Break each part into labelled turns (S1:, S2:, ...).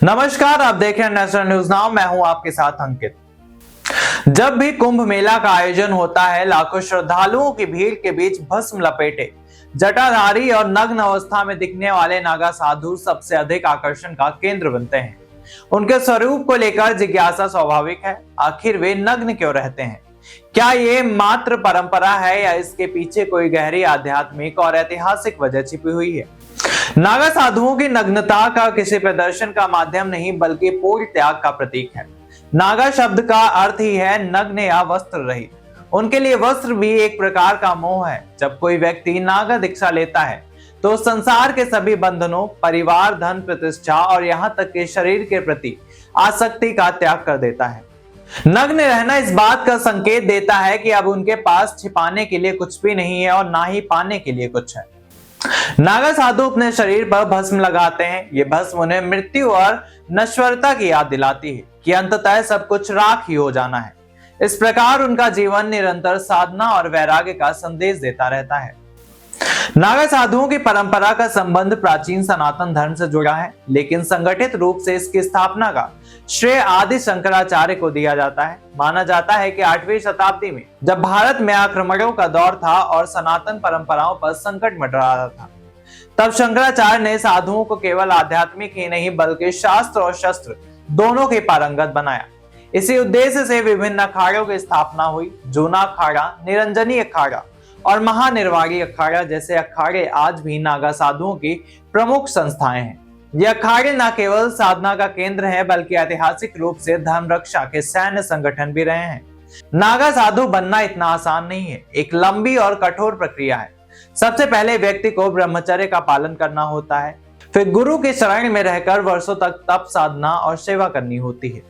S1: नमस्कार, आप देख रहे हैं नेशनल न्यूज नाउ। मैं हूं आपके साथ अंकित। जब भी कुंभ मेला का आयोजन होता है, लाखों श्रद्धालुओं की भीड़ के बीच भस्म लपेटे, जटाधारी और नग्न अवस्था में दिखने वाले नागा साधु सबसे अधिक आकर्षण का केंद्र बनते हैं। उनके स्वरूप को लेकर जिज्ञासा स्वाभाविक है। आखिर वे नग्न क्यों रहते हैं? क्या ये मात्र परंपरा है या इसके पीछे कोई गहरी आध्यात्मिक और ऐतिहासिक वजह छिपी हुई है? नागा साधुओं की नग्नता का किसी प्रदर्शन का माध्यम नहीं, बल्कि पूर्ण त्याग का प्रतीक है। नागा शब्द का अर्थ ही है नग्न या वस्त्र रहित। उनके लिए वस्त्र भी एक प्रकार का मोह है। जब कोई व्यक्ति नागा दीक्षा लेता है तो संसार के सभी बंधनों, परिवार, धन, प्रतिष्ठा और यहाँ तक के शरीर के प्रति आसक्ति का त्याग कर देता है। नग्न रहना इस बात का संकेत देता है कि अब उनके पास छिपाने के लिए कुछ भी नहीं है और ना ही पाने के लिए कुछ है। नागा साधु अपने शरीर पर भस्म लगाते हैं। ये भस्म उन्हें मृत्यु और नश्वरता की याद दिलाती है कि अंततः सब कुछ राख ही हो जाना है। इस प्रकार उनका जीवन निरंतर साधना और वैराग्य का संदेश देता रहता है। नागा साधुओं की परंपरा का संबंध प्राचीन सनातन धर्म से जुड़ा है, लेकिन संगठित रूप से इसकी स्थापना का श्रेय आदि शंकराचार्य को दिया जाता है। माना जाता है कि 8वीं शताब्दी में जब भारत में आक्रमणों का दौर था और सनातन परंपराओं पर संकट मंडरा रहा था, तब शंकराचार्य ने साधुओं को केवल आध्यात्मिक ही नहीं बल्कि शास्त्र और शस्त्र दोनों के पारंगत बनाया। इसी उद्देश्य से विभिन्न अखाड़ों की स्थापना हुई। जूना अखाड़ा, निरंजनी अखाड़ा और महानिर्वाणी अखाड़ा जैसे अखाड़े आज भी नागा साधुओं की प्रमुख संस्थाएं हैं। ये अखाड़े न केवल साधना का केंद्र हैं, बल्कि ऐतिहासिक रूप से धर्म रक्षा के सैन्य संगठन भी रहे हैं। नागा साधु बनना इतना आसान नहीं है, एक लंबी और कठोर प्रक्रिया है। सबसे पहले व्यक्ति को ब्रह्मचर्य का पालन करना होता है, फिर गुरु के शरण में रहकर वर्षों तक तप, साधना और सेवा करनी होती है।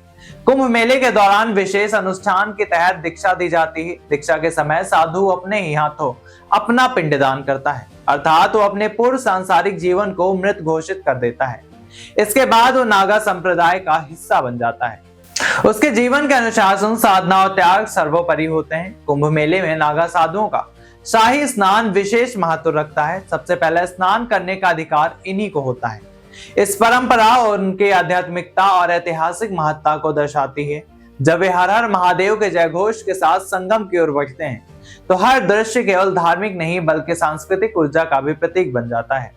S1: कुंभ मेले के दौरान विशेष अनुष्ठान के तहत दीक्षा दी जाती है। दीक्षा के समय साधु अपने ही हाथों अपना पिंडदान करता है, अर्थात वो अपने पूर्व सांसारिक जीवन को मृत घोषित कर देता है। इसके बाद वो नागा संप्रदाय का हिस्सा बन जाता है। उसके जीवन के अनुशासन, साधना और त्याग सर्वोपरि होते हैं। कुंभ मेले में नागा साधुओं का शाही स्नान विशेष महत्व रखता है। सबसे पहले स्नान करने का अधिकार इन्हीं को होता है। इस परंपरा उनके आध्यात्मिकता और ऐतिहासिक महत्ता को दर्शाती है। जब वे हर हर महादेव के जयघोष के साथ संगम की ओर बढ़ते हैं तो हर दृश्य केवल धार्मिक नहीं बल्कि सांस्कृतिक ऊर्जा का भी प्रतीक बन जाता है।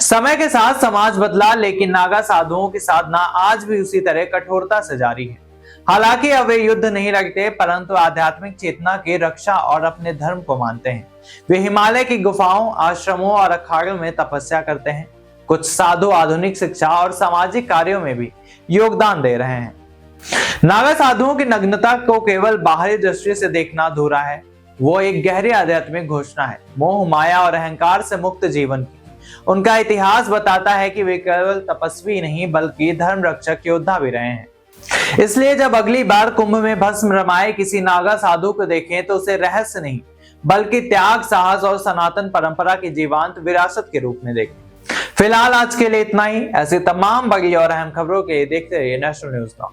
S1: समय के साथ समाज बदला, लेकिन नागा साधुओं की साधना आज भी उसी तरह कठोरता से जारी है। हालांकि अब वे युद्ध नहीं लड़ते, परंतु आध्यात्मिक चेतना की रक्षा और अपने धर्म को मानते हैं। वे हिमालय की गुफाओं, आश्रमों और अखाड़ों में तपस्या करते हैं। कुछ साधु आधुनिक शिक्षा और सामाजिक कार्यों में भी योगदान दे रहे हैं। नागा साधुओं की नग्नता को केवल बाहरी दृष्टि से देखना अधूरा है। वो एक गहरी आध्यात्मिक घोषणा है, मोह, माया और अहंकार से मुक्त जीवन की। उनका इतिहास बताता है कि वे केवल तपस्वी नहीं बल्कि धर्म रक्षक योद्धा भी रहे हैं। इसलिए जब अगली बार कुंभ में भस्म रमाए किसी नागा साधु को देखें तो उसे रहस्य नहीं बल्कि त्याग, साहस और सनातन परंपरा की जीवंत विरासत के रूप में देखें। फिलहाल आज के लिए इतना ही। ऐसी तमाम बड़ी और अहम खबरों के लिए देखते रहिए नेशनल न्यूज नाउ।